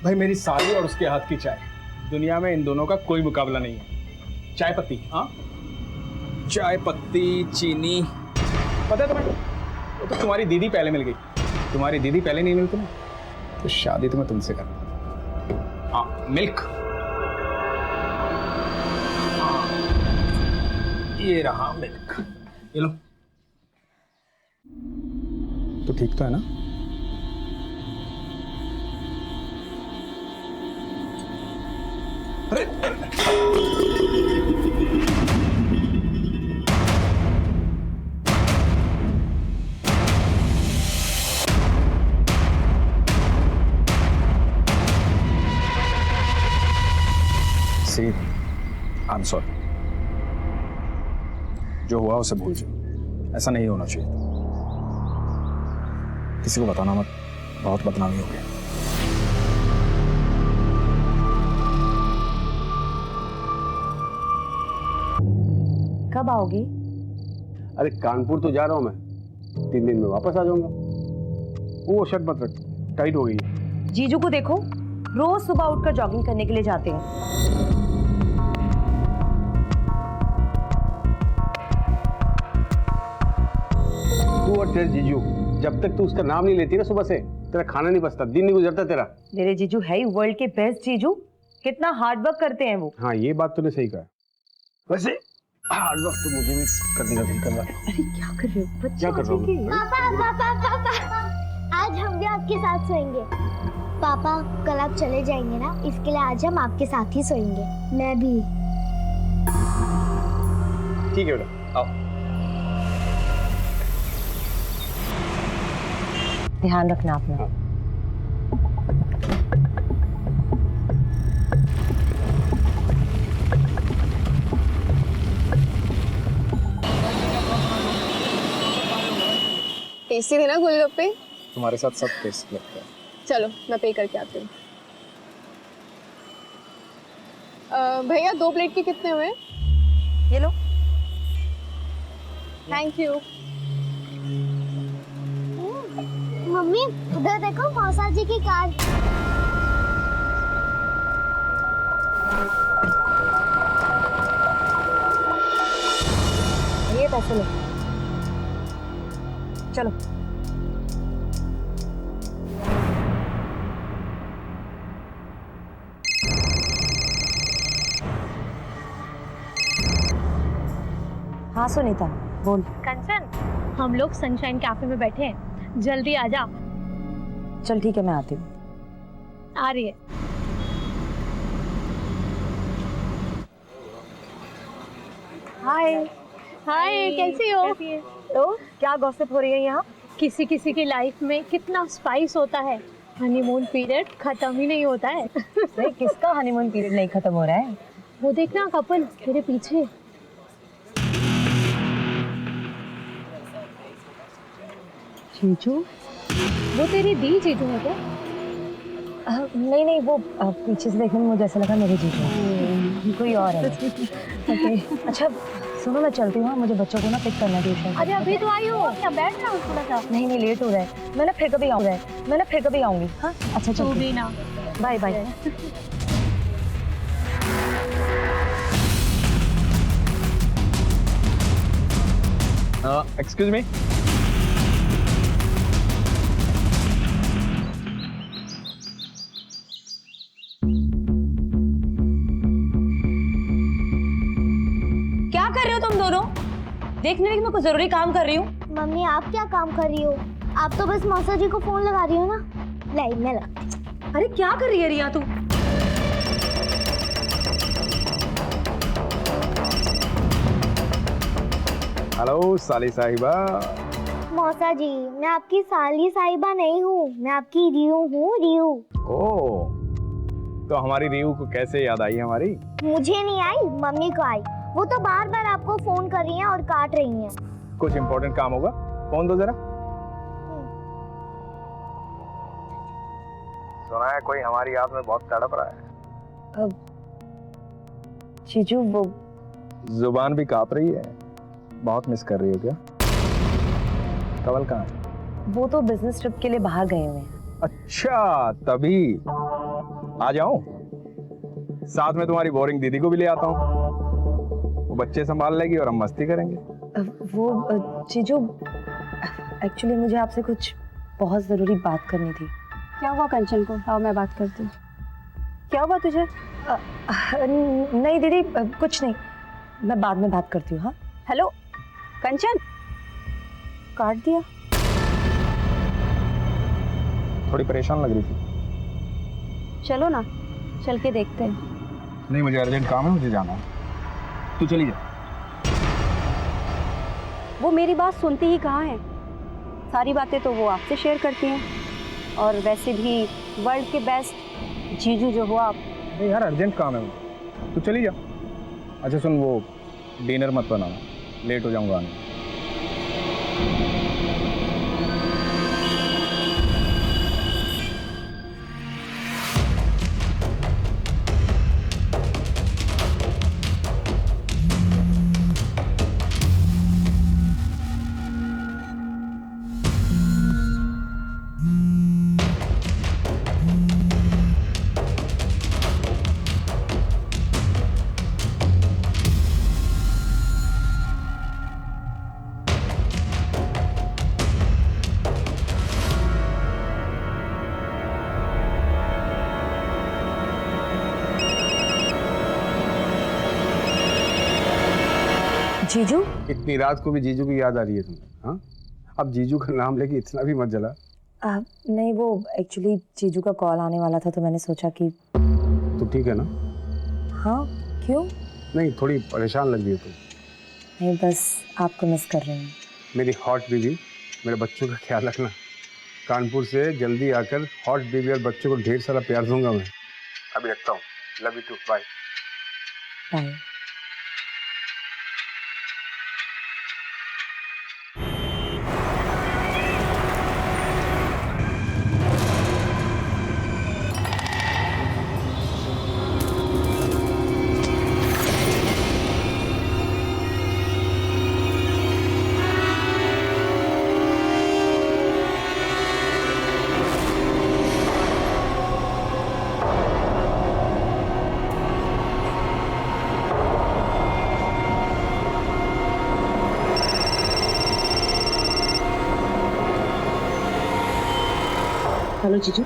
भाई मेरी साली और उसके हाथ की चाय, दुनिया में इन दोनों का कोई मुकाबला नहीं है। चाय पत्ती, हाँ चाय पत्ती, चीनी, पता है तुम्हें, वो तो तुम्हारी दीदी पहले मिल गई। तुम्हारी दीदी पहले नहीं मिलती ना, तो शादी तो मैं तुमसे करता। हाँ मिल्क, ये रहा मिल्क, ये लो। तो ठीक तो है ना? अरे सी, आई एम सॉरी। जो हुआ उसे भूल जाओ, ऐसा नहीं होना चाहिए। किसी को बताना मत, बहुत बदनामी हो गई। कब आओगी? अरे कानपुर तो जा रहा हूँ मैं, 3 दिन में वापस आ जाऊंगा। वो शर्ट मत रख, टाइट हो गई है। जीजू को देखो, रोज सुबह उठकर जॉगिंग करने के लिए जाते हैं। तू और तेरे जीजू, जब तक तू उसका नाम नहीं लेती ना सुबह से, तेरा खाना नहीं बचता, दिन नहीं गुजरता तेरा। मेरे जीजू है ही वर्ल्ड के बेस्ट जीजू, कितना हार्ड वर्क करते हैं वो। हाँ ये बात तूने सही कहा। वैसे हार्ड वर्क तो मुझे भी करने का दिल कर रहा है। अरे क्या कर रहे हो बच्चे? क्या कर रहा हूँ? पापा, आज हम भी आपके साथ सोएंगे। पापा कल आप चले जाएंगे ना, इसके लिए आज हम आपके साथ ही सोएंगे। मैं भी। ठीक है बेटा, आओ। ध्यान रखना अपना। हाँ। टेस्टी थे ना गोलगप्पे? तुम्हारे साथ सब टेस्ट लगता है। चलो मैं पे करके आती हूँ। भैया 2 प्लेट के कितने हुए? ये लो। Thank you. मम्मी उधर देखो, मौसा जी की कार। ये पैसे लो, चलो। हाँ सुनीता बोल। कंचन, हम लोग सनशाइन कैफे में बैठे हैं, जल्दी आ जा। चल ठीक है, मैं आती हूँ। आ रही है। हाय। हाय, कैसी हो? तो क्या गॉसिप हो रही है यहाँ? किसी किसी की लाइफ में कितना स्पाइस होता है, हनीमून पीरियड खत्म ही नहीं होता है। नहीं, किसका हनीमून पीरियड नहीं खत्म हो रहा है? वो देखना कपल तेरे पीछे। जीजू, वो तेरी दी जीजू है क्या? नहीं नहीं, वो पीछे से देखने में मुझे ऐसा लगा मेरे जीजू हैं। कोई और है। ओके अच्छा सुनो, मैं चलती हूँ, मुझे बच्चों को ना पिक करना है ट्यूशन। अरे अभी तो आई हो, क्या बैठ रहा हूँ थोड़ा सा। नहीं नहीं, लेट हो रहा है। मैं ना फिर कभी आऊंगी। हाँ अच्छा तू भी ना। Bye bye. Excuse me. क्या कर रहे हो तुम दोनों? देखने में कि मैं कुछ जरूरी काम कर रही हूँ। मम्मी आप क्या काम कर रही हो? आप तो बस मौसा जी को फोन लगा रही हो ना। लाइट में लगा। अरे क्या कर रही है रिया तू? हेलो साली साहिबा। मौसा जी, मैं आपकी साली साहिबा नहीं हूँ, मैं आपकी रियू हूँ, रियू। ओह, तो हमारी रियू को कैसे याद आई हमारी? मुझे नहीं आई, मम्मी को आई। वो तो बार बार आपको फोन कर रही हैं और काट रही हैं। कुछ इम्पोर्टेंट काम होगा, फोन दो जरा। सुना है कोई हमारी याद में बहुत तड़प रहा है। जीजू वो जुबान भी कांप रही है। बहुत मिस कर रही हो क्या? कवल कहाँ है? वो तो बिजनेस ट्रिप के लिए बाहर गए हुए हैं। अच्छा तभी। आ जाऊं? साथ में तुम्हारी बोरिंग दीदी को भी ले आता हूँ। वो बच्चे संभाल लेगी और हम मस्ती करेंगे। जीजू, एक्चुअली मुझे आपसे कुछ बहुत ज़रूरी बात करनी थी। क्या हुआ कंचन को? आओ मैं बात करती हूँ। क्या हुआ तुझे? नहीं दीदी, कुछ नहीं, मैं बाद में बात करती हूँ। हाँ, हेलो कंचन, काट दिया। थोड़ी परेशान लग रही थी। चलो ना, चल के देखते हैं। नहीं, मुझे अर्जेंट काम है, मुझे जाना है। तू चली जा। वो मेरी बात सुनती ही कहाँ है? सारी बातें तो वो आपसे शेयर करती हैं, और वैसे भी वर्ल्ड के बेस्ट जीजू जो हो आप। अरे यार, अर्जेंट काम है मुझे, तू चली जा। अच्छा सुन, वो डिनर मत बनाना, लेट हो जाऊंगा आने में। जीजू, इतनी रात को भी जीजू की याद आ रही है तुम्हें? हाँ, अब जीजू का नाम लेके इतना भी मत जला। नहीं, वो एक्चुअली जीजू का कॉल आने वाला था तो मैंने सोचा कि। तो ठीक है ना? हाँ, क्यों? नहीं, थोड़ी परेशान लग रही है तुम। नहीं, बस आपको मिस कर रही हूँ। मेरी हॉट बेबी, मेरे बच्चों का ख्याल रखना। कानपुर से जल्दी आकर हॉट बेबी और बच्चों को ढेर सारा प्यार दूंगा मैं। अभी रखता हूँ। Love you too, bye. Bye. Hello जीजू,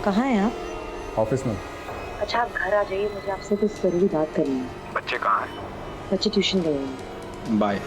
कहाँ हैं आप? ऑफिस में। अच्छा, आप घर आ जाइए, मुझे आपसे कुछ ज़रूरी बात करनी है। बच्चे कहाँ हैं? बच्चे ट्यूशन गए हैं। बाय।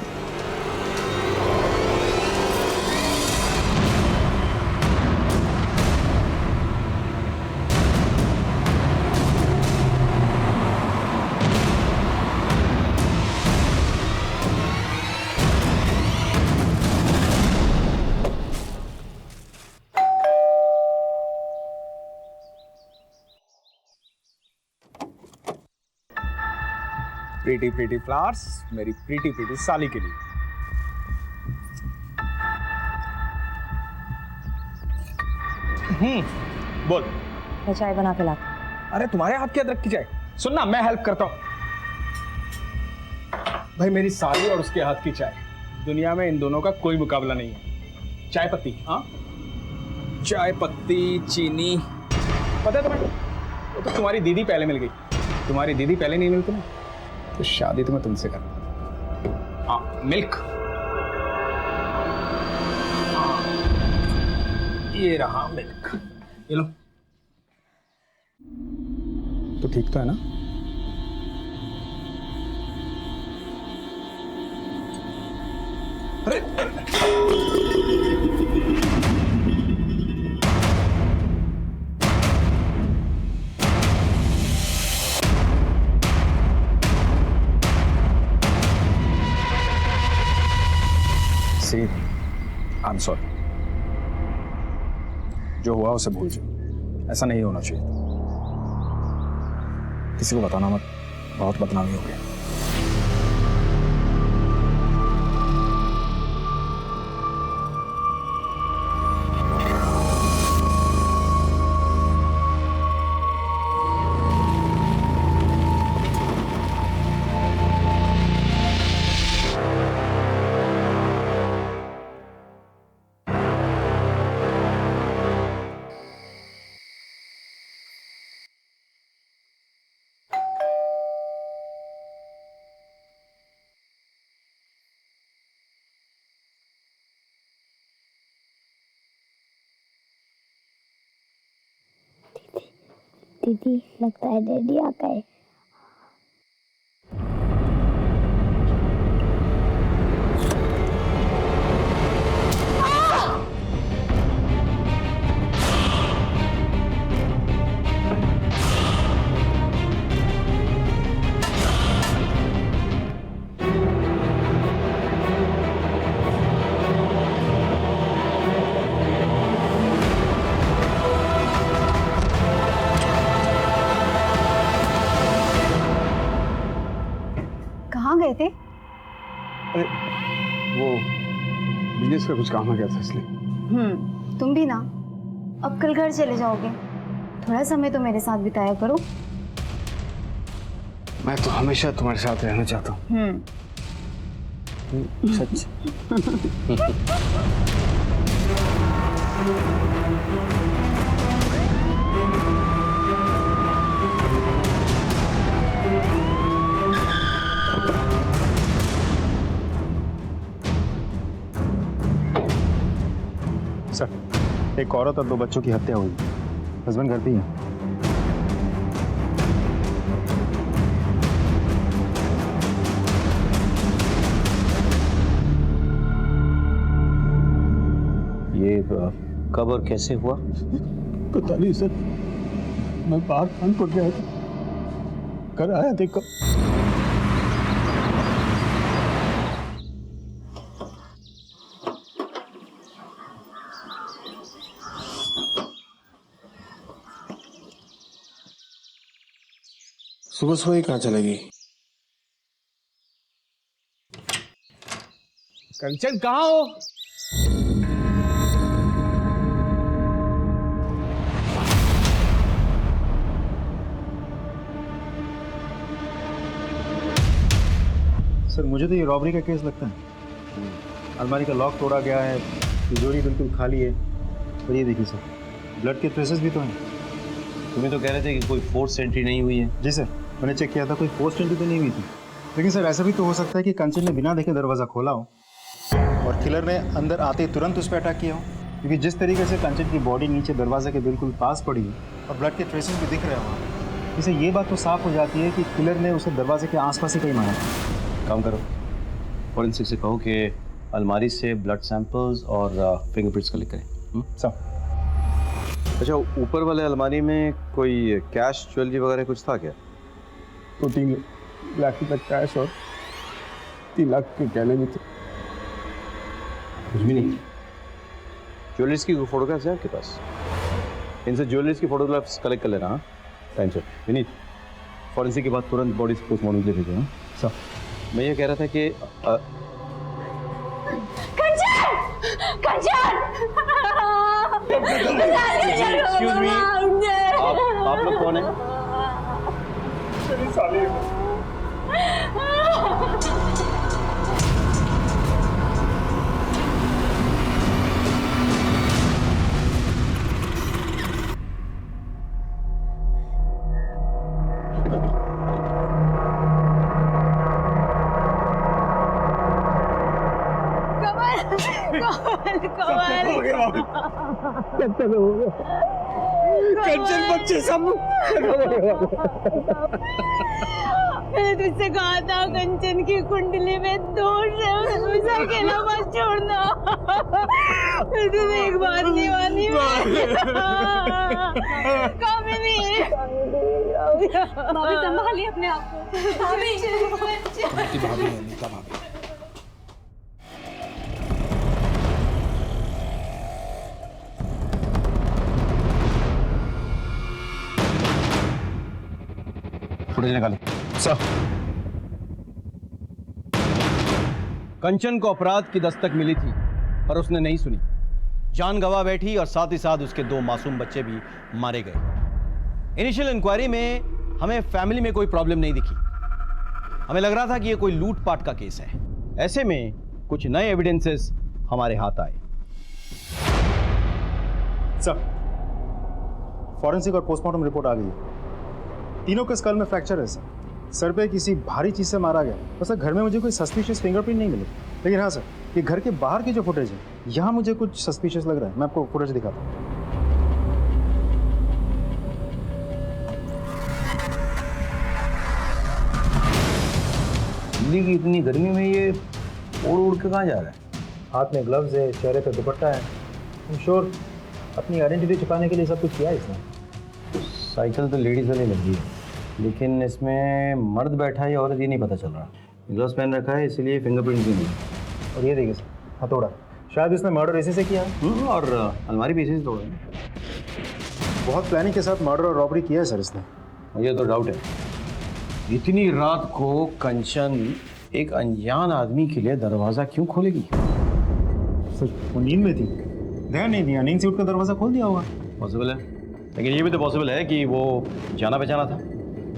प्रीटी प्रीटी फ्लावर्स मेरी प्रीटी प्रीटी साली के लिए। बोल। मैं चाय बना के लाती हूँ। अरे तुम्हारे हाथ की अदरक की चाय? सुनना, मैं हेल्प करता हूँ। भाई, मेरी साली और उसके हाथ की चाय, दुनिया में इन दोनों का कोई मुकाबला नहीं है। चाय पत्ती, हाँ, चाय पत्ती, चीनी, पता है तुम्हें? वो तो तुम्हारी दीदी पहले मिल गई। तुम्हारी दीदी पहले नहीं मिलती ना, तो शादी तो मैं तुमसे करता। हाँ, मिल्क। हाँ, ये रहा मिल्क, ये लो। तो ठीक तो है ना? अरे सी, आई एम सॉरी। जो हुआ उसे भूल जाओ, ऐसा नहीं होना चाहिए। किसी को बताना मत, बहुत बदनामी हो गया। दीदी लगता है डैडी आ गए। कहाँ गए थे? अरे वो बिजनेस का कुछ काम आ गया था इसलिए। तुम भी ना। अब कल घर चले जाओगे, थोड़ा समय तो मेरे साथ बिताया करो। मैं तो हमेशा तुम्हारे साथ रहना चाहता हूँ। सच। सर, एक औरत और 2 बच्चों की हत्या हुई। हस्बैंड घर पे ही है। ये कब और कैसे हुआ? पता नहीं सर, मैं बाहर कानपुर गया था, घर आया थे कब। सुबह सुबह ही कहाँ चलेगी? कंचन कहाँ हो? सर, मुझे तो ये रॉबरी का केस लगता है। अलमारी का लॉक तोड़ा गया है, तिजोरी बिल्कुल खाली है। और ये देखिए सर, ब्लड के ट्रेसेस भी तो हैं। तुम्हें तो कह रहे थे कि कोई फोर्स एंट्री नहीं हुई है। जी सर, मैंने चेक किया था, कोई फोर्स एंट्री तो नहीं हुई थी। लेकिन सर, ऐसा भी तो हो सकता है कि कंचन ने बिना देखे दरवाज़ा खोला हो और किलर ने अंदर आते ही तुरंत उस पर अटैक किया हो। क्योंकि जिस तरीके से कंचन की बॉडी नीचे दरवाजे के बिल्कुल पास पड़ी है और ब्लड के ट्रेसेस भी दिख रहे हो, इससे ये बात तो साफ हो जाती है कि किलर ने उसे दरवाजे के आसपास ही कहीं मारा। काम करो, फॉरेंसिक से कहो कि अलमारी से ब्लड सैंपल्स और फिंगरप्रिंट्स कलेक्ट करें। सर, अच्छा, ऊपर वाले अलमारी में कोई कैश ज्वेलरी वगैरह कुछ था क्या? 2-3 लाख रुपए कैश और 3 लाख के गहने भी थे। कुछ भी नहीं। ज्वेलरीज की फोटोग्राफ्स हैं आपके पास? इनसे ज्वेलरीज की फोटोग्राफ्स कलेक्ट कर लेना। हाँ, टाइम से। विनीत, फॉरेंसिक के बाद तुरंत बॉडी पोस्टमार्टम के लिए भेजो। सर, मैं ये कह रहा था कि एक्सक्यूज मी, आप लोग कौन हैं? कंचन बच्चे सब मैंने तुझसे कहा था कंचन की कुंडली में दोष है, उसे अकेला मत छोड़ना। तूने एक बात नहीं मानी। कामिनी, भाभी संभालिए अपने आप को। भाभी है नीता भाभी। फुटेज निकालो। सर, कंचन को अपराध की दस्तक मिली थी पर उसने नहीं सुनी, जान गंवा बैठी और साथ ही साथ उसके 2 मासूम बच्चे भी मारे गए। इनिशियल इंक्वायरी में हमें फैमिली में कोई प्रॉब्लम नहीं दिखी। हमें लग रहा था कि यह कोई लूटपाट का केस है। ऐसे में कुछ नए एविडेंसेस हमारे हाथ आए। सर, फॉरेंसिक और पोस्टमार्टम रिपोर्ट आ गई है। तीनों के स्कल में फ्रैक्चर है सर पे किसी भारी चीज से मारा गया। बस घर में मुझे कोई सस्पिशियस फिंगरप्रिंट नहीं मिले। लेकिन हाँ सर, ये घर के बाहर की जो फुटेज है, यहाँ मुझे कुछ सस्पिशियस लग रहा है। मैं आपको फुटेज दिखाता हूँ। दिल्ली की इतनी गर्मी में ये उड़ उड़ के कहाँ जा रहा है? हाथ में ग्लव्स है, चेहरे पे दुपट्टा है। I'm sure अपनी आइडेंटिटी छुपाने के लिए सब कुछ किया है इसने। साइकिल तो लेडीज वाली लगी है, लेकिन इसमें मर्द बैठा है या औरत ये नहीं पता चल रहा। ग्लव्स पहन रखा है इसलिए फिंगरप्रिंट भी नहीं। और ये देखिए सर, हथौड़ा, शायद इसने मर्डर इसी से किया है। और अलमारी भी इसी से तोड़ा है। बहुत प्लानिंग के साथ मर्डर और रॉबरी किया है सर इसने। मुझे तो डाउट है, इतनी रात को कंचन एक अनजान आदमी के लिए दरवाजा क्यों खोलेगी? सर वो नींद में थी, ध्यान नहीं दिया, नींद से उठकर दरवाजा खोल दिया होगा। पॉसिबल है, लेकिन ये भी तो पॉसिबल है कि वो जाना पहचाना था,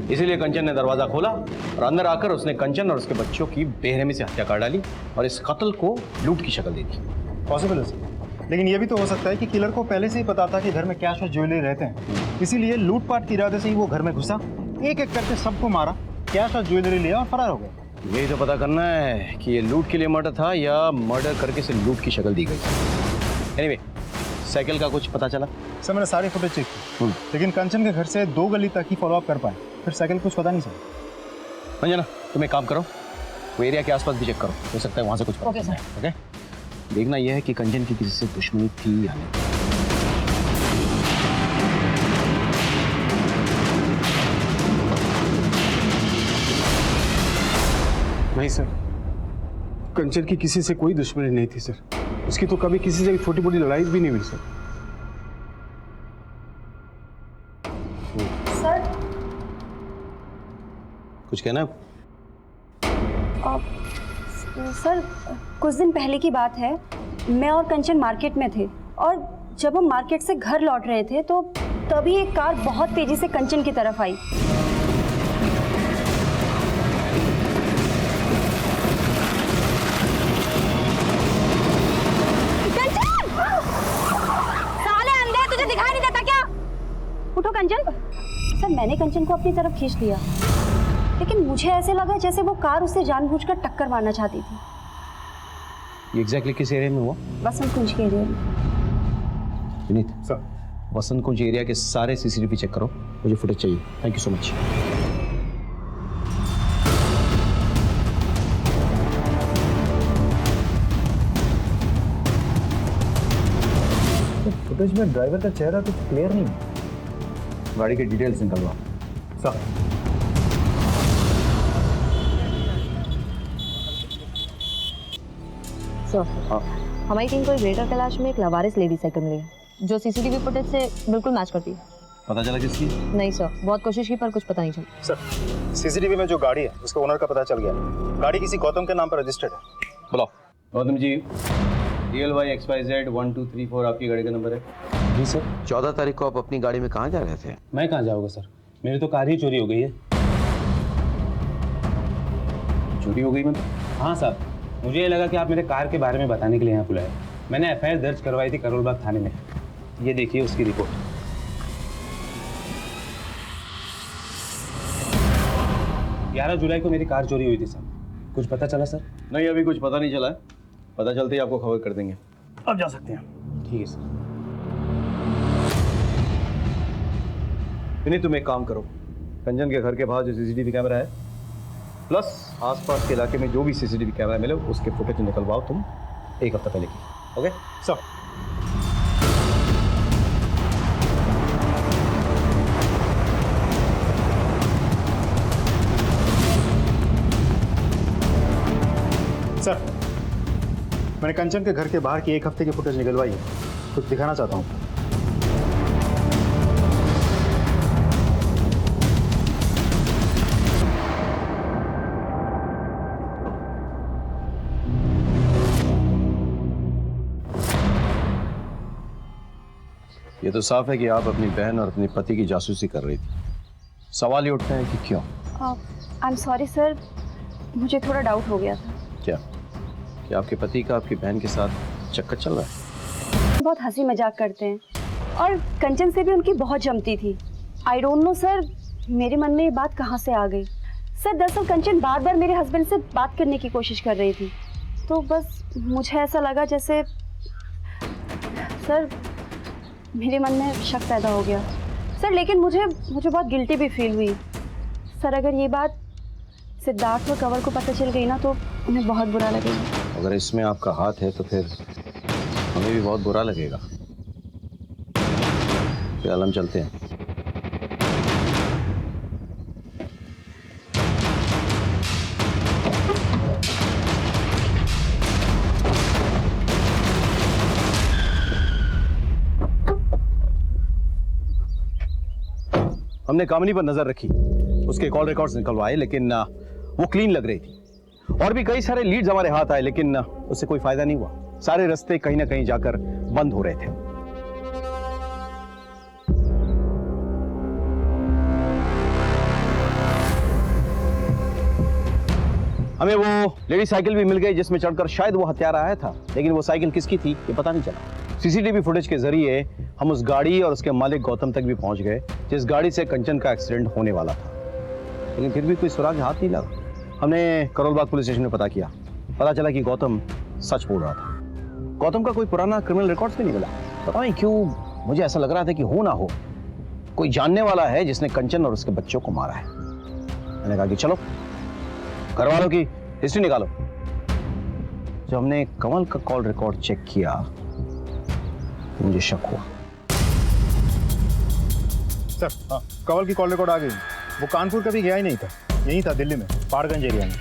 इसीलिए कंचन ने दरवाजा खोला और अंदर आकर उसने कंचन और उसके बच्चों की बेरहमी से हत्या कर डाली और इस कत्ल को लूट की शक्ल दे दी। पॉसिबल है सर, लेकिन ये भी तो हो सकता है कि किलर को पहले से ही पता था कि घर में कैश और ज्वेलरी रहते हैं, इसीलिए लूटपाट के इरादे से ही वो घर में घुसा, एक एक करके सबको मारा, कैश और ज्वेलरी लिया और फरार हो गया। यही तो पता करना है कि ये लूट के लिए मर्डर था या मर्डर करके से लूट की शक्ल दी गई। एनीवे, साइकिल का कुछ पता चला? सर मैंने सारी फुटेज चेक की, लेकिन कंचन के घर से 2 गली तक ही फॉलोअप कर पाए, फिर साइकिल कुछ पता नहीं सर। अंजना, तुम एक काम करो, वो एरिया के आसपास भी चेक करो, हो सकता है वहाँ से कुछ पता ओके चले। ओके, देखना यह है कि कंचन की किसी से दुश्मनी थी या नहीं। नहीं सर, कंचन की किसी से कोई दुश्मनी नहीं थी सर। उसकी तो कभी किसी से छोटी मोटी लड़ाई भी नहीं हुई सर। सर कुछ कहना है? सर कुछ दिन पहले की बात है, मैं और कंचन मार्केट में थे और जब हम मार्केट से घर लौट रहे थे तो तभी एक कार बहुत तेजी से कंचन की तरफ आई। उठो कंचन। सर मैंने कंचन को अपनी तरफ खींच लिया, लेकिन मुझे ऐसे लगा जैसे वो कार उसे जानबूझकर टक्कर मारना चाहती थी। ये एग्जैक्टली किस एरिया में हुआ? वसंत कुंज के एरिया में। विनीत सर, वसंत कुंज एरिया के सारे सीसीटीवी चेक करो, मुझे फुटेज चाहिए। Thank you so much. Footage में ड्राइवर का चेहरा कुछ क्लियर नहीं है। गाड़ी के डिटेल्स निकलवा। सर सर हमारी टीम को ग्रेटर कैलाश में एक लवारिस लेडी साइकिल मिली है जो सीसीटीवी फुटेज से बिल्कुल मैच करती है। पता चला किसकी? नहीं सर, बहुत कोशिश की पर कुछ पता नहीं चला। सर सीसीटीवी में जो गाड़ी है उसके ओनर का पता चल गया। गाड़ी किसी गौतम के नाम पर रजिस्टर्ड है। बुलाओ। गौतम जी, DLY XYZ 1234 आपकी गाड़ी का नंबर है? जी सर। 14 तारीख को आप अपनी गाड़ी में कहाँ जा रहे थे? मैं कहाँ जाऊँगा सर, मेरी तो कार ही चोरी हो गई है। चोरी हो गई मतलब? हाँ साहब, मुझे ये लगा कि आप मेरे कार के बारे में बताने के लिए यहाँ बुलाए। मैंने FIR दर्ज करवाई थी करोलबाग थाने में। ये देखिए उसकी रिपोर्ट। 11 जुलाई को मेरी कार चोरी हुई थी साहब। कुछ पता चला सर? नहीं, अभी कुछ पता नहीं चला है, पता चलते ही आपको खबर कर देंगे। अब जा सकते हैं। ठीक है सर। नहीं, तुम एक काम करो, कंचन के घर के बाहर जो CCTV कैमरा है प्लस आसपास के इलाके में जो भी CCTV कैमरा मिले उसके फुटेज निकलवाओ तुम 1 हफ्ता पहले की। Okay sir. सर मैंने कंचन के घर के बाहर की 1 हफ्ते की फुटेज निकलवाई है, कुछ दिखाना चाहता हूँ। ये तो साफ है कि आप अपनी बहन और अपने पति की जासूसी कर रही थी। सवाल ये उठते हैं कि क्यों? आई एम सॉरी सर, मुझे थोड़ा डाउट हो गया था। क्या कि आपके पति का आपकी बहन के साथ चक्कर चल रहा है? बहुत हंसी मजाक करते हैं और कंचन से भी उनकी बहुत जमती थी। आई डोंट नो सर, मेरे मन में ये बात कहाँ से आ गई। सर दरअसल कंचन बार बार मेरे हस्बैंड से बात करने की कोशिश कर रही थी, तो बस मुझे ऐसा लगा जैसे सर मेरे मन में शक पैदा हो गया सर। लेकिन मुझे बहुत गिल्टी भी फील हुई सर। अगर ये बात सिद्धार्थ और कंवल को पता चल गई ना तो उन्हें बहुत बुरा लगेगा। अगर इसमें आपका हाथ है तो फिर हमें भी बहुत बुरा लगेगा। फिलहाल हम चलते हैं। हमने कामिनी पर नजर रखी, उसके कॉल रिकॉर्ड्स निकलवाए, लेकिन वो क्लीन लग रही थी। और भी कई सारे लीड्स हमारे हाथ आए, लेकिन उससे कोई फायदा नहीं हुआ। सारे रास्ते कहीं ना कहीं जाकर बंद हो रहे थे। हमें वो लेडी साइकिल भी मिल गई जिसमें चढ़कर शायद वो हत्यारा आया था, लेकिन वो साइकिल किसकी थी ये पता नहीं चला। सीसीटीवी फुटेज के जरिए हम उस गाड़ी और उसके मालिक गौतम तक भी पहुंच गए जिस गाड़ी से कंचन का एक्सीडेंट होने वाला था, लेकिन फिर भी कोई सुराग हाथ नहीं लगा। हमने करोलबाग पुलिस स्टेशन में पता किया, पता चला कि गौतम सच बोल रहा था। गौतम का कोई पुराना क्रिमिनल रिकॉर्ड्स भी नहीं मिला। पता नहीं क्यों मुझे ऐसा लग रहा था कि हो ना हो कोई जानने वाला है जिसने कंचन और उसके बच्चों को मारा है। मैंने कहा कि चलो घर वालों की हिस्ट्री निकालो। जब हमने कमल का कॉल रिकॉर्ड चेक किया मुझे शक हुआ। सर कंवल की कॉल रिकॉर्ड आ गई। वो कानपुर कभी गया ही नहीं था, यहीं था दिल्ली में, पहाड़गंज एरिया में।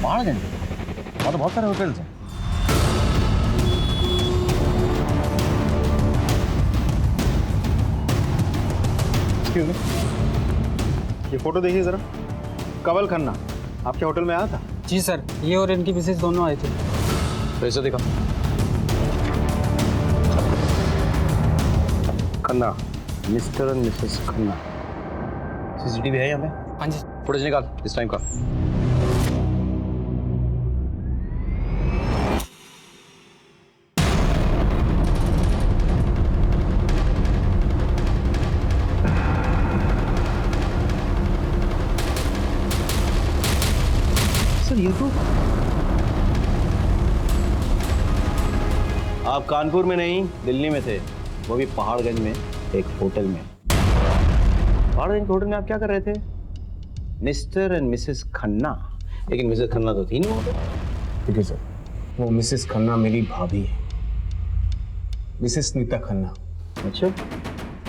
पहाड़गंज वहाँ तो बहुत सारे होटल्स हैं। ये फोटो देखिए जरा। कंवल खन्ना आपके होटल में आया था? जी सर, ये और इनकी मिसेज दोनों आए थे। पैसा दिखा। Khanna, mister and Mrs Khanna. CCTV है यहाँ पे? हाँ जी। फुटेज निकाल इस टाइम का। ये तो आप कानपुर में नहीं दिल्ली में थे, वो भी पहाड़गंज में एक होटल में। पहाड़गंज के होटल में आप क्या कर रहे थे? Mister and Mrs Khanna. लेकिन मिसेस खन्ना तो थी नहीं वहाँ पे। ठीक है सर, वो मिसेस खन्ना मेरी भाभी है, मिसेस नीता खन्ना। अच्छा,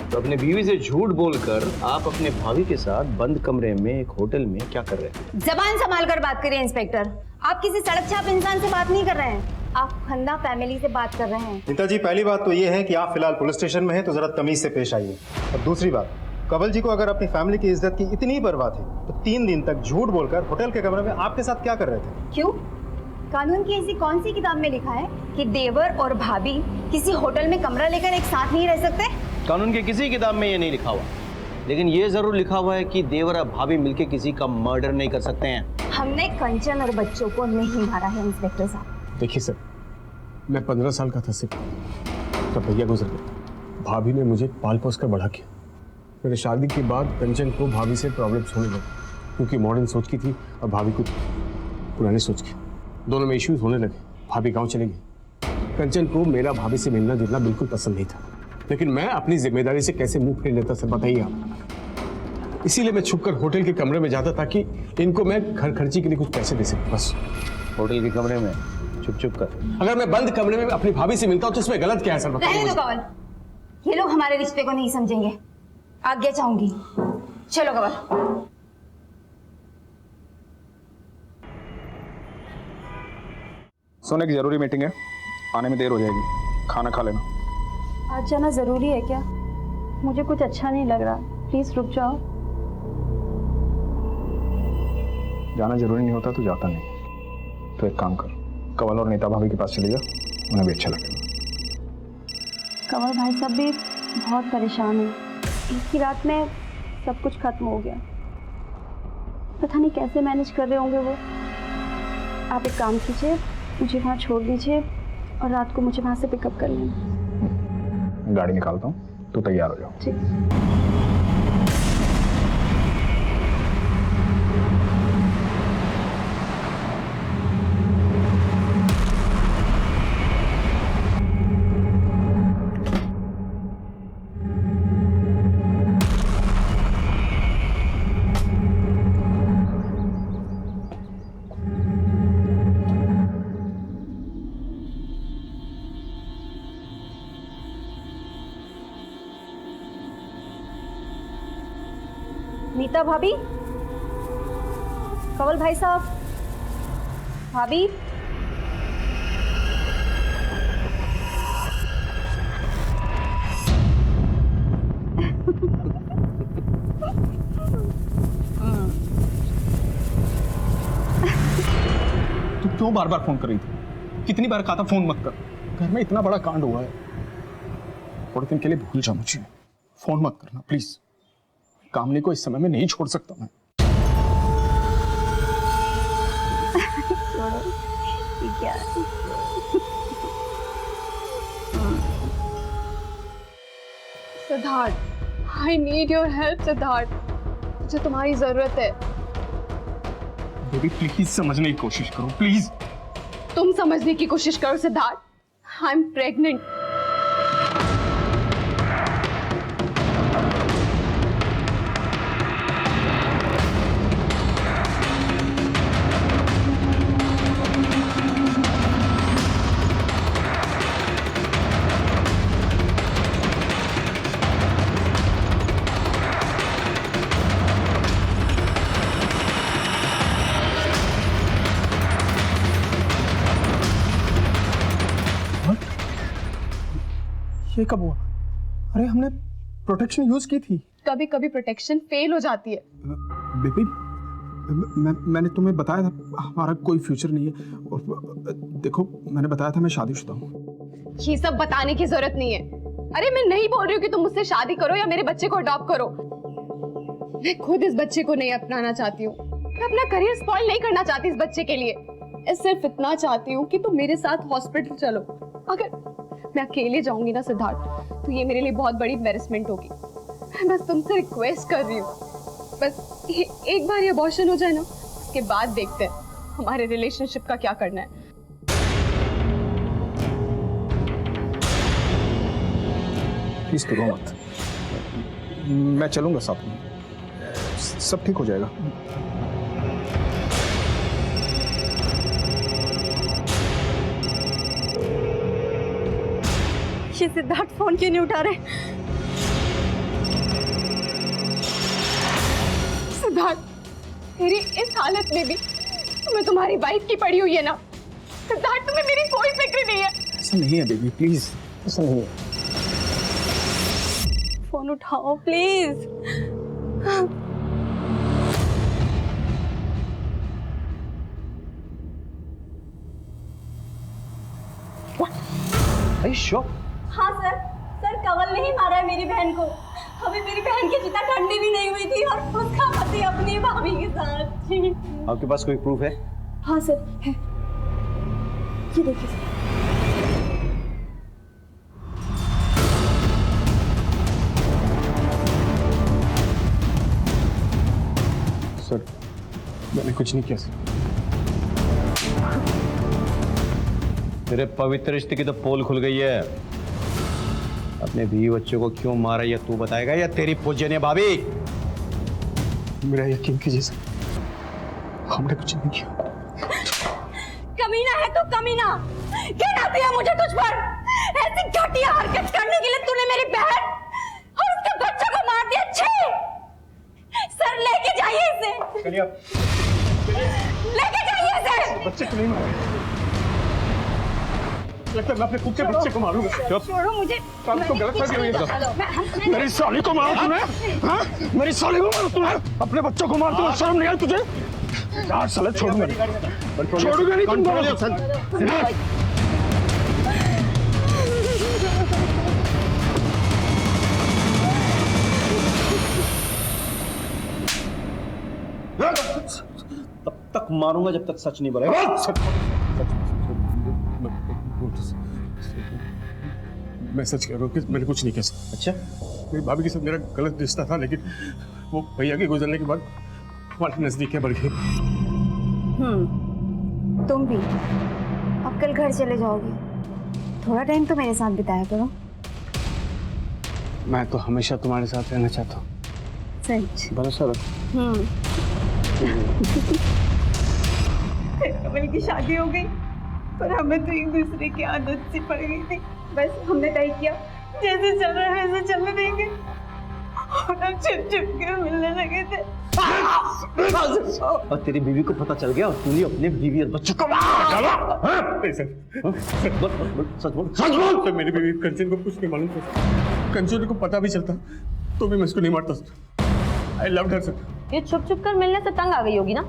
तो अपने बीवी से झूठ बोलकर आप अपने भाभी के साथ बंद कमरे में एक होटल में क्या कर रहे थे? जबान संभाल कर बात करिए इंस्पेक्टर। आप किसी सड़क छाप इंसान से बात नहीं कर रहे हैं, आप खन्ना फैमिली से बात कर रहे हैं। नीता जी, पहली बात तो ये है कि आप फिलहाल पुलिस स्टेशन में हैं तो जरा तमीज से पेश आइए। और दूसरी बात, कंवल जी को अगर अपनी फैमिली की इज्जत की इतनी परवाह थी तो 3 दिन तक झूठ बोलकर होटल के कमरे में आपके साथ क्या कर रहे थे? क्यों? कानून की ऐसी कौन सी किताब में लिखा है कि देवर और भाभी किसी होटल में कमरा लेकर एक साथ नहीं रह सकते? कानून की किसी किताब में ये नहीं लिखा हुआ, लेकिन ये जरूर लिखा हुआ है कि देवर और भाभी मिलके किसी का मर्डर नहीं कर सकते हैं। हमने कंचन और बच्चों को नहीं मारा है इंस्पेक्टर साहब। देखिए सर, मैं 15 साल का था सिर्फ, तब भैया गुजर गए। भाभी ने मुझे पाल पोस कर बड़ा किया। मेरे शादी के बाद कंचन को भाभी से प्रॉब्लम्स होने लगे, क्योंकि मॉडर्न सोच की थी और भाभी को पुरानी सोच की। दोनों में इश्यूज होने लगे। भाभी गांव चले गई। कंचन को मेरा भाभी से मिलना जुलना बिल्कुल पसंद नहीं था, लेकिन मैं अपनी जिम्मेदारी से कैसे मुंह फेर लेता सर बताइए आप। इसीलिए मैं छुपकर होटल के कमरे में जाता ताकि इनको मैं घर खर्ची के लिए कुछ पैसे दे सकूं। बस होटल के कमरे में छुप छुप कर। अगर मैं बंद कमरे में अपनी भाभी से मिलता हूं तो इसमें गलत क्या है सर बताइए। रहने दो कंवल, ये लोग हमारे रिश्ते को नहीं समझेंगे। आज्ञा चाहूंगी, चलो कंवल। सुन, एक जरूरी मीटिंग है, आने में देर हो जाएगी, खाना खा लेना। आज जाना जरूरी है क्या? मुझे कुछ अच्छा नहीं लग रहा, प्लीज रुक जाओ। जाना जरूरी नहीं होता तो जाता नहीं। तो एक काम कर, कंवल और नीता भाभी के पास चले जा, उन्हें भी अच्छा लगेगा। कंवल भाई साहब भी बहुत परेशान है। एक ही रात में सब कुछ खत्म हो गया। पता नहीं कैसे मैनेज कर रहे होंगे वो। आप एक काम कीजिए, मुझे वहाँ छोड़ दीजिए, और रात को मुझे वहाँ से पिकअप कर लेना। गाड़ी निकालता हूँ, तो तैयार हो जाओ। ठीक। नीता भाभी, कवल भाई साहब, भाभी। तू क्यों बार बार फोन कर रही थी? कितनी बार कहा था फोन मत कर। घर में इतना बड़ा कांड हुआ है, थोड़े दिन के लिए भूल जा मुझे। फोन मत करना प्लीज। कामनी को इस समय में नहीं छोड़ सकता मैं। Siddharth, I need your help Siddharth, मुझे तुम्हारी जरूरत है। बेबी प्लीज समझने की कोशिश करो प्लीज। तुम समझने की कोशिश करो सिद्धार्थ, आई एम प्रेग्नेंट। ये कब हुआ? अरे हमने प्रोटेक्शन यूज की थी। कभी कभी प्रोटेक्शन फेल हो जाती है। बेबी मैंने तुम्हें बताया था हमारा कोई फ्यूचर नहीं है, और देखो मैंने बताया था मैं शादीशुदा हूँ। ये सब बताने की जरूरत नहीं है। अरे मैं नहीं बोल रही हूँ कि तुम मुझसे शादी करो या मेरे बच्चे को अडॉप्ट करो। मैं खुद इस बच्चे को नहीं अपनाना चाहती हूँ। मैं अपना करियर स्पॉइल नहीं करना चाहती इस बच्चे के लिए। मैं सिर्फ इतना चाहती हूँ कि तुम मेरे साथ हॉस्पिटल चलो। अगर मैं अकेले जाऊंगी ना सिद्धार्थ, तो ये मेरे लिए बहुत बड़ी एम्बैरेसमेंट होगी। मैं बस तुमसे रिक्वेस्ट कर रही हूँ, बस एक बार ये अबॉर्शन हो जाए ना, उसके बाद देखते हैं हमारे रिलेशनशिप का क्या करना है। प्लीज करो मत, मैं चलूंगा साथ में, सब ठीक हो जाएगा। ये सिद्धार्थ फोन क्यों नहीं उठा रहे? सिद्धार्थ, मेरी इस हालत में भी तुम्हें तुम्हारी वाइफ की पड़ी हुई है ना? सिद्धार्थ, तुम्हें मेरी कोई फिक्र नहीं है? ऐसा नहीं है बेबी, प्लीज ऐसा नहीं है। फोन उठाओ प्लीज। Are you sure? हाँ सर, कवल ने ही मारा है मेरी बहन को। अभी मेरी बहन की चिता ठंडी भी नहीं हुई थी और उसका पति अपनी भाभी के साथ। आपके पास कोई प्रूफ है? हाँ सर, है। ये देखिए सर, मैंने कुछ नहीं किया सर। तेरे पवित्र रिश्ते की तो पोल खुल गई है। अपने बीवी बच्चों को क्यों मारा ये तू बताएगा या तेरी पूजनीय भाभी? मेरा यकीन कीजिए सर, हमने कुछ नहीं किया। कमीना है तो कमीना, क्या दिया मुझे तुझ पर? ऐसी घटिया हरकत करने के लिए तूने मेरी बहन और उसके बच्चों को मार दिया। छे सर, लेके जाइए इसे, लेके जाइए इसे। बच्चे को नहीं मारा, लगता है मैं अपने खुद के बच्चे को मारूंगा। छोड़ो मुझे, तो गलत कर दिया। मेरी साली को मारा तूने? हाँ? मेरी साली को मारा तूने? अपने बच्चों को मारते हो, शर्म नहीं आई तुझे? यार साले छोड़ूंगा नहीं तुम दोनों। तब तक मारूंगा जब तक सच नहीं बोलेगा। मैं सच कह रहा हूँ कि मैंने कुछ नहीं किया सर। अच्छा, मेरी भाभी के साथ मेरा गलत रिश्ता था, लेकिन वो भैया के गुजरने के बाद हमारी नजदीकियां बढ़ गई। तुम भी अब कल घर चले जाओगे, थोड़ा टाइम तो मेरे साथ बिताया करो। मैं तो हमेशा तुम्हारे साथ रहना चाहता हूँ। सच? भरोसा रखो। कमल की शादी हो गई, पर हमें तो एक दूसरे की आदत सी पड़ गई थी। बस हमने तय किया जैसे चल रहा है वैसे चलने देंगे, और हम चुप चुप के मिलने लगे थे। और तेरी बीवी को पता चल गया और तूने अपने बीवी और बच्चों को सच बोल। सर मेरी बीवी कंचन को कुछ नहीं मालूम था। कंचन को पता भी चलता तो भी मैं इसको नहीं मारता sir. I loved her sir. ये छुप छुप कर मिलने से तंग आ गई होगी ना।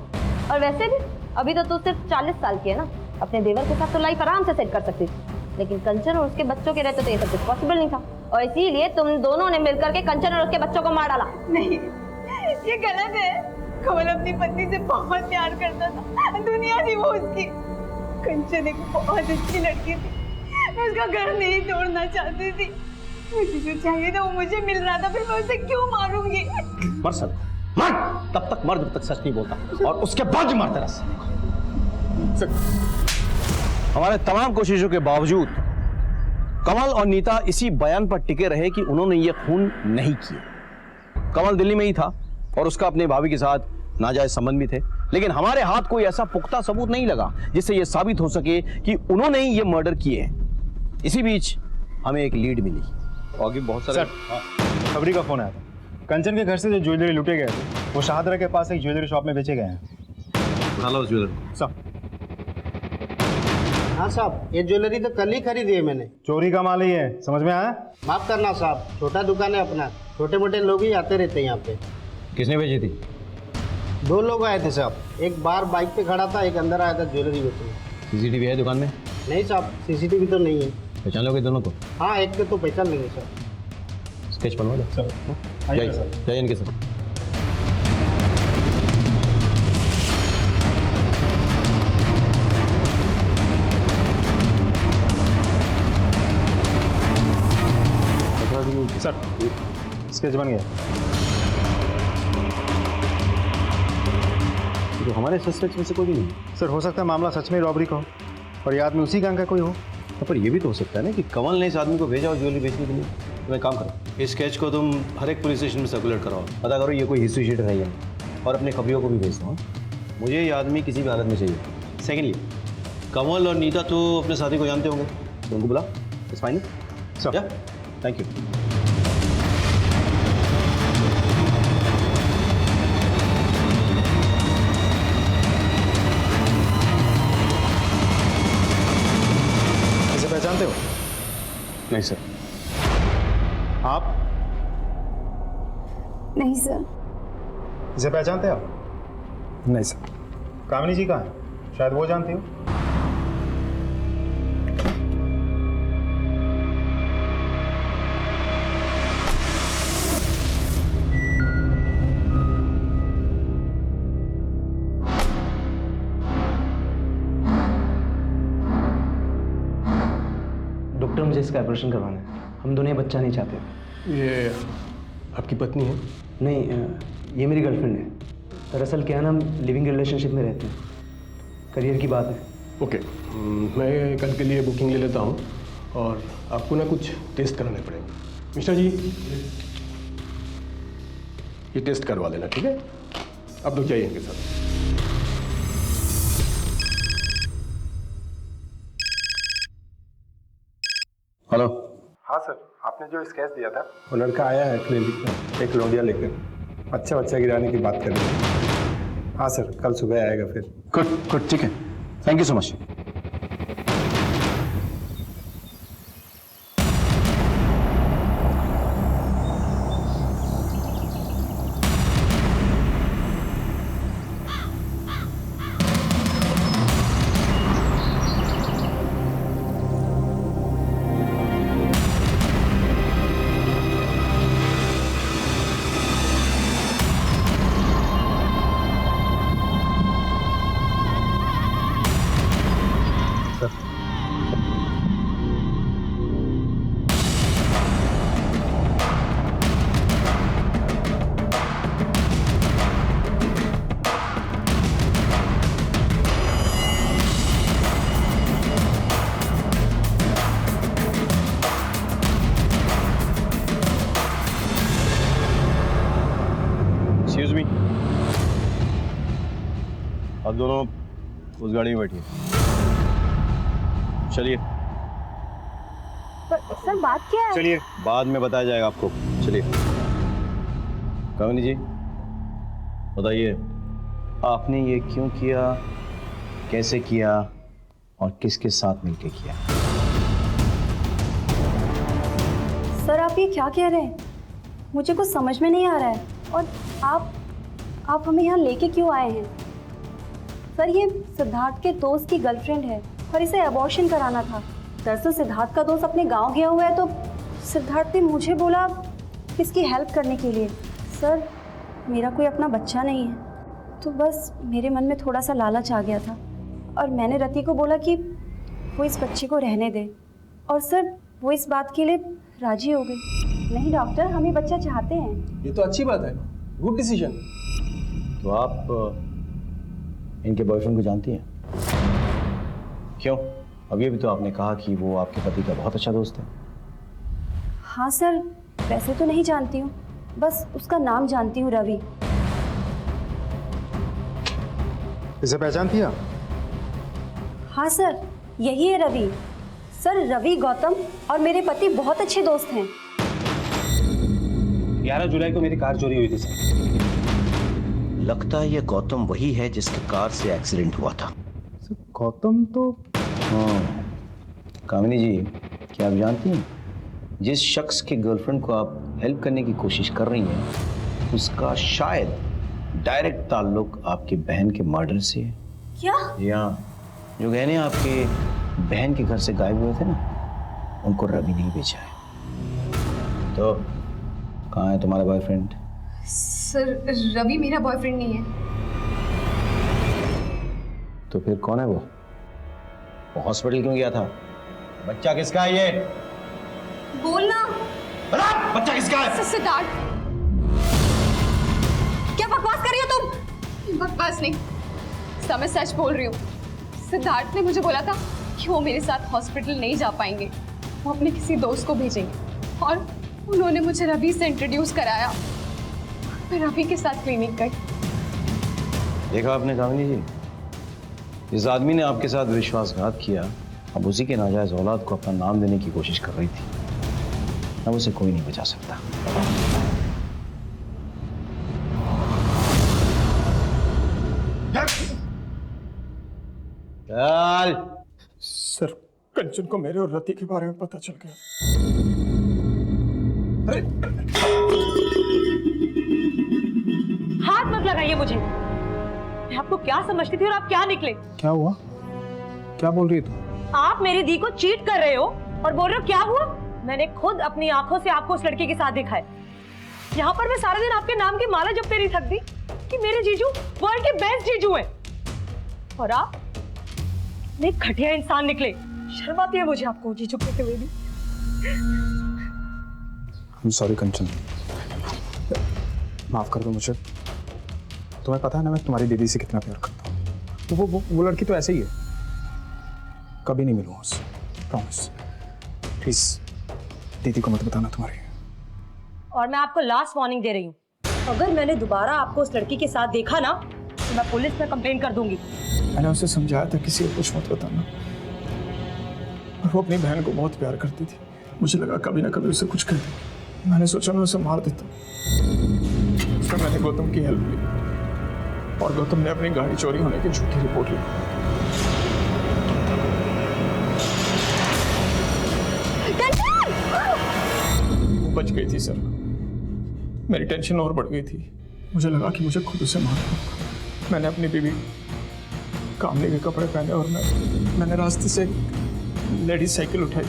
और वैसे भी अभी तो तू सिर्फ 40 साल की है ना, अपने देवर के साथ तो लाइफ आराम से सेट कर सकती थी, लेकिन कंचन और उसके बच्चों के रहते तो ये सब कुछ पॉसिबल नहीं था, और इसीलिए तुम दोनों ने मिलकर के कंचन और उसके बच्चों को मार डाला। नहीं, ये गलत है। कमल अपनी पत्नी से बहुत प्यार करता था, दुनिया थी वो उसकी। कंचन एक बहुत अच्छी लड़की थी, मैं उसका घर नहीं तोड़ना चाहती थी। मुझे जो चाहिए था वो मुझे मिल रहा था, फिर मैं उसे क्यों मारूंगी? मर सर, मर, तब तक मर जब तक सच नहीं बोलता, और उसके बाद ही मरता रहा। हमारे तमाम कोशिशों के बावजूद कमल और नीता इसी बयान पर टिके रहे कि उन्होंने ये खून नहीं किए। कमल दिल्ली में ही था और उसका अपने भाभी के साथ नाजायज संबंध भी थे, लेकिन हमारे हाथ कोई ऐसा पुख्ता सबूत नहीं लगा जिससे यह साबित हो सके कि उन्होंने ही ये मर्डर किए हैं। इसी बीच हमें एक लीड मिली। आगे बहुत सारे खबरी का फोन आया था। कंचन के घर से जो ज्वेलरी लूटे गए थे वो शाहदरा के पास एक ज्वेलरी शॉप में बेचे गए हैं। हेलो ज्वेलरी साहब। हाँ साहब, ये ज्वेलरी तो कल ही खरीदी है मैंने। चोरी का माल ही है, समझ में आया? माफ करना साहब, छोटा दुकान है अपना, छोटे मोटे लोग ही आते रहते हैं यहाँ पे। किसने भेजी थी? 2 लोग आए थे साहब, एक बाहर बाइक पे खड़ा था, एक अंदर आया था ज्वेलरी बेचने। सीसीटीवी है दुकान में? नहीं साहब, सीसीटीवी तो नहीं है। पहचान लोगे दोनों को? हाँ, एक को तो पहचान लेंगे सर। स्केच बनवा दो सर। जाइए इनके साथ। सर स्केच बन गया। तो हमारे सस्पेक्ट में से कोई भी नहीं। सर हो सकता है मामला सच में रॉबरी का हो और ये आदमी उसी गैंग का कोई हो। पर ये भी तो हो सकता है ना कि कमल ने इस आदमी को भेजा और ज्वेलरी बेचने के लिए। तो मैं काम करो, इस स्केच को तुम हर एक पुलिस स्टेशन में सर्कुलेट कराओ, पता करो ये कोई हिस्ट्री शीटर है या नहीं, और अपने खबरियों को भी भेज दो। मुझे ये आदमी किसी भी हालत में चाहिए। सेकेंडली, कमल और नीता तो अपने साथी को जानते होंगे, तो उनको बुला। It's fine sir. Thank you. पहचानते हो? नहीं सर। आप? नहीं सर। इसे पहचानते हो? नहीं सर। कामिनी जी कहाँ है? शायद वो जानती हो। डॉक्टर, मुझे इसका ऑपरेशन करवाना है। हम दोनों ये बच्चा नहीं चाहते। ये आपकी पत्नी है? नहीं, ये मेरी गर्लफ्रेंड है। दरअसल क्या है ना, हम लिविंग रिलेशनशिप में रहते हैं, करियर की बात है। ओके, मैं कल के लिए बुकिंग ले लेता हूँ और आपको ना कुछ टेस्ट कराने पड़ेंगे। मिश्रा जी, ये टेस्ट करवा लेना, ठीक है? अब लोग जाइए इनके साथ। हेलो। हाँ सर, आपने जो स्केच दिया था वो लड़का आया है क्लिनिक में एक लौंडिया लेकर, अच्छा बच्चा गिराने की बात कर रहे हैं। हाँ सर, कल सुबह आएगा फिर। गुड गुड, ठीक है, थैंक यू सो मच। दोनों उस गाड़ी में बैठिए। चलिए। पर सर बात क्या है? चलिए, बाद में बताया जाएगा आपको। चलिए। कामिनी जी, बताइए, आपने ये क्यों किया, कैसे किया और किसके साथ मिलकर किया? सर आप ये क्या कह रहे हैं? मुझे कुछ समझ में नहीं आ रहा है। और आप हमें यहाँ लेके क्यों आए हैं? सर ये सिद्धार्थ के दोस्त की गर्लफ्रेंड है और इसे अबॉर्शन कराना था। दरअसल सिद्धार्थ का दोस्त अपने गांव गया हुआ है तो सिद्धार्थ ने मुझे बोला इसकी हेल्प करने के लिए। सर मेरा कोई अपना बच्चा नहीं है तो बस मेरे मन में थोड़ा सा लालच आ गया था और मैंने रति को बोला कि वो इस बच्चे को रहने दे और सर वो इस बात के लिए राजी हो गई। नहीं डॉक्टर, हम ये बच्चा चाहते हैं। ये तो अच्छी बात है, गुड डिसीजन। तो आप इनके बॉयफ्रेंड को जानती हैं? क्यों? अभी तो आपने कहा कि वो आपके पति का बहुत अच्छा दोस्त है। हाँ सर, वैसे तो नहीं जानती हूँ, बस उसका नाम जानती हूँ, रवि। इसे पहचानती आप? हाँ सर, यही है रवि। सर रवि गौतम और मेरे पति बहुत अच्छे दोस्त हैं। 11 जुलाई को मेरी कार चोरी हुई थी सर। लगता है ये गौतम वही है जिसके कार से एक्सीडेंट हुआ था। गौतम तो हाँ, कामिनी जी, क्या आप जानती हैं जिस शख्स के गर्लफ्रेंड को आप हेल्प करने की कोशिश कर रही हैं उसका शायद डायरेक्ट ताल्लुक आपकी बहन के मर्डर से है। क्या? या जो गहने आपके बहन के घर से गायब हुए थे ना, उनको रवि नहीं बेचा है। तो कहाँ है तुम्हारा बॉयफ्रेंड? सर रवि मेरा बॉयफ्रेंड नहीं है। तो फिर कौन है वो हॉस्पिटल क्यों गया था? बच्चा किसका है ये? बोलना। बता, बच्चा किसका है? सिद्धार्थ। क्या बकवास कर रही हो तुम? बकवास नहीं, सब मैं सच बोल रही हूँ। सिद्धार्थ ने मुझे बोला था कि वो मेरे साथ हॉस्पिटल नहीं जा पाएंगे, वो अपने किसी दोस्त को भेजेंगे और उन्होंने मुझे रवि से इंट्रोड्यूस कराया। मैं रवि के साथ क्लिनिक गई। देखा आपने कामिनी जी, इस आदमी ने आपके साथ विश्वासघात किया, अब उसी के नाजायज औलाद को अपना नाम देने की कोशिश कर रही थी। अब उसे कोई नहीं बचा सकता। चल। सर कंचन को मेरे और रति के बारे में पता चल गया। हाथ मत लगाइए मुझे। मैं आपको क्या समझती थी और आप क्या निकले? क्या हुआ? क्या बोल रही है तू? आप मेरी दी को चीट कर रहे हो और बोल रहे हो क्या हुआ? मैंने खुद अपनी आंखों से आपको उस लड़के के साथ देखा है। यहाँ पर मैं सारा दिन आपके नाम की माला जपते नहीं थकती कि मेरे जीजू वर्ल्ड के बेस्ट जीजू हैं और आप एक घटिया इंसान निकले। शर्म आती है मुझे आपको जीजू कहते हुए भी। I'm sorry कंचन, माफ कर दो मुझे। तुम्हें पता है ना मैं तुम्हारी दीदी से कितना प्यार करता हूँ। वो लड़की तो ऐसे ही है, कभी नहीं मिलूंगा उससे, प्रॉमिस। प्लीज दीदी को मत बताना तुम्हारी। और मैं आपको लास्ट वार्निंग दे रही हूँ, अगर मैंने दोबारा आपको उस लड़की के साथ देखा ना तो मैं पुलिस में कंप्लेन कर दूंगी। मैंने उसे समझाया था किसी को कुछ मत बताना, और वो अपनी बहन को बहुत प्यार करती थी। मुझे लगा कभी ना कभी उसे कुछ कर दे। मैंने सोचा मैं उसे मार देता। फिर मैंने गौतम की हेल्प ली और गौतम ने अपनी गाड़ी चोरी होने की झूठी रिपोर्ट ली। वो बच गई थी सर, मेरी टेंशन और बढ़ गई थी। मुझे लगा कि मुझे खुद उसे मारना। मैंने अपनी बीवी कामले के कपड़े पहने और मैंने रास्ते से लेडीज साइकिल उठाई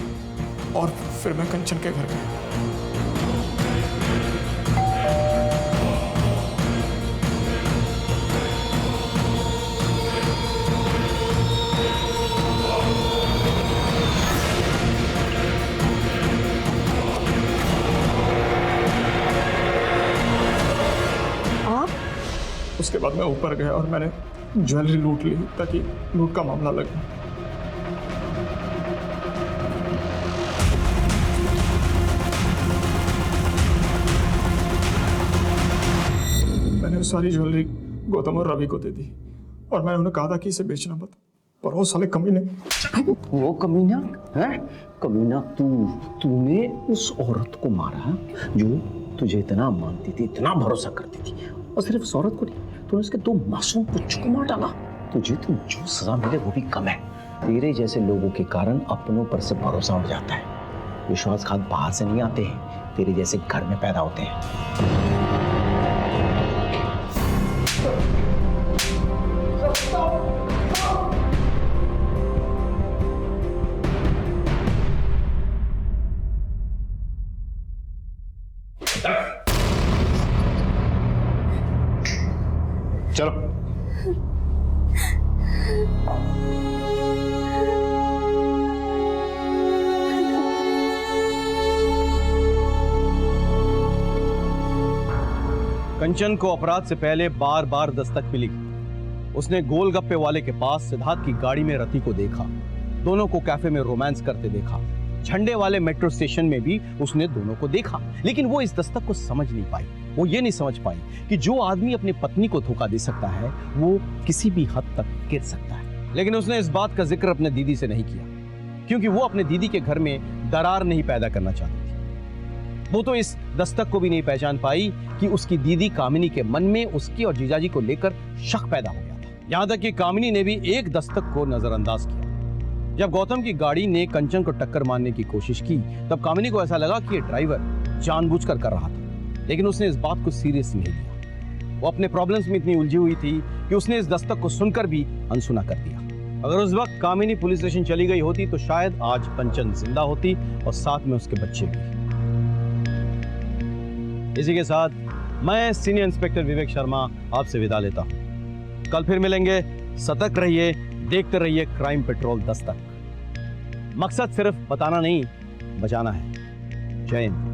और फिर मैं कंचन के घर गया। उसके बाद मैं ऊपर गया और मैंने ज्वेलरी लूट ली ताकि लूट का मामला लगे। मैंने सारी ज्वेलरी गौतम और रवि को दे दी और मैंने उन्हें कहा था कि इसे बेचना मत, पर वो साले कमीने। वो कमीना है? कमीना तूने उस औरत को मारा जो तुझे इतना मानती थी, इतना भरोसा करती थी, और सिर्फ उस औरत को नहीं, तूने उसके 2 मासूम बच्चों को मार डाला। तुझे तो जो सजा मिले वो भी कम है। तेरे जैसे लोगों के कारण अपनों पर से भरोसा उठ जाता है। विश्वासघात बाहर से नहीं आते हैं, तेरे जैसे घर में पैदा होते हैं। चलो। कंचन को अपराध से पहले बार बार दस्तक मिली। उसने गोलगप्पे वाले के पास सिद्धार्थ की गाड़ी में रति को देखा, दोनों को कैफे में रोमांस करते देखा, झंडे वाले मेट्रो स्टेशन में भी उसने दोनों को देखा। लेकिन वो इस दस्तक को समझ नहीं पाई। वो ये नहीं समझ पाई कि जो आदमी अपनी पत्नी को धोखा दे सकता है वो किसी भी हद तक गिर सकता है। लेकिन उसने इस बात का जिक्र अपने दीदी से नहीं किया, क्योंकि वो अपने दीदी के घर में दरार नहीं पैदा करना चाहती थी। वो तो इस दस्तक को भी नहीं पहचान पाई कि उसकी दीदी कामिनी के मन में उसकी और जीजाजी को लेकर शक पैदा हो गया था। यहां तक कि कामिनी ने भी एक दस्तक को नजरअंदाज किया। जब गौतम की गाड़ी ने कंचन को टक्कर मारने की कोशिश की, तब कामिनी को ऐसा लगा कि ये ड्राइवर जानबूझकर कर रहा था, लेकिन उसने इस बात को सीरियस नहीं लिया। वो अपने प्रॉब्लम्स में इतनी उलझी हुई थी कि उसने इस दस्तक को सुनकर भी अनसुना कर दिया। अगर उस वक्त कामिनी पुलिस स्टेशन चली गई होती तो शायद आज कंचन जिंदा होती और साथ में उसके बच्चे भी। इसी के साथ मैं सीनियर इंस्पेक्टर विवेक शर्मा आपसे विदा लेता हूं। कल फिर मिलेंगे। सतर्क रहिए, देखते रहिए क्राइम पेट्रोल दस्तक। मकसद सिर्फ बताना नहीं, बचाना है। जय हिंद।